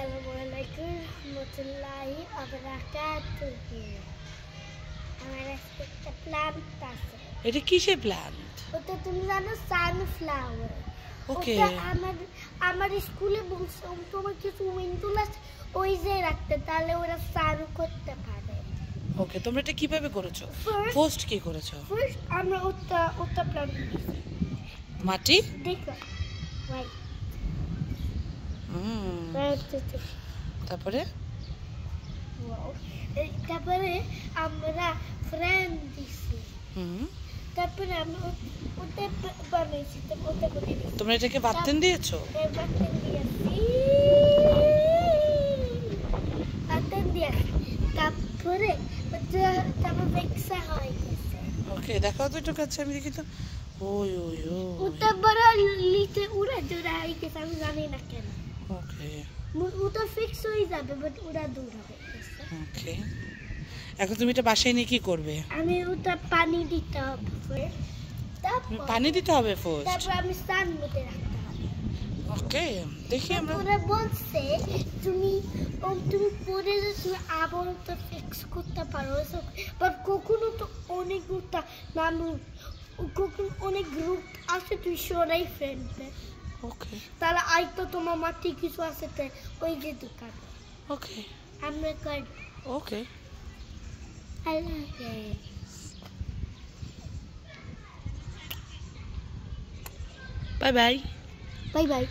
Assalamualaikum warahmatullahi wabarakatuh. আমার একটা plant আছে। এটা কিসের প্ল্যান্ট? ওটা তুমি জানো সানফ্লাওয়ার। ওকে। ওটা আমার স্কুলে বলছে তোমার কিছু উইন্ডোল আছে ওই যে রাখতে, তাহলে ওরা সান করতে পারে। ওকে, তোমরা এটা কিভাবে করেছো? পোস্ট কি করেছো? ফার্স্ট আমরা ওটা প্ল্যান্ট দিয়েছি। মাটি? দেখো রাইট। তারপরে আমরা ফ্রেন্ড দিছি। তারপরে আমরা ওটা বানাইছি। ওটা করে তোমরা এটাকে বাতেন দিয়েছো? বাতেন দিয়েছি। তারপরে তারপর বেক্সা হয়ে গেছে। ওকে, দেখাও তো একটু কাছে, আমি দেখি তো। ওই ওই ও ওটা বড় লিতে উড়ে জোড়া হয়ে গেছে, আমি জানি না কেন। ওকে, ওটা ফিক্স হয়ে যাবে, বাট ওটা দূর হবে। ওকে, এখন তুমি এটা বাসায় নিয়ে কি করবে? আমি ওটা পানি দিতে হবে। পানি দিতে হবে ফার্স্ট। তারপর আমি সান মধ্যে রাখতে হবে। ওকে, দেখি আমরা। ওরা বলছে তুমি পরে তুমি আবার ওটা ফিক্স করতে পারো, বাট কখনো তো অনেকটা মানুষ, কখনো অনেক গ্রুপ আছে, তুই সরাই ফ্রেন্ডে। ওকে, তারা আইতো তোমার মাটি কিছু আছে ওই যে দোকান। ওকে, আমরা কর। ওকে, আল্লাহ হাফেজ। Bye bye. Bye bye.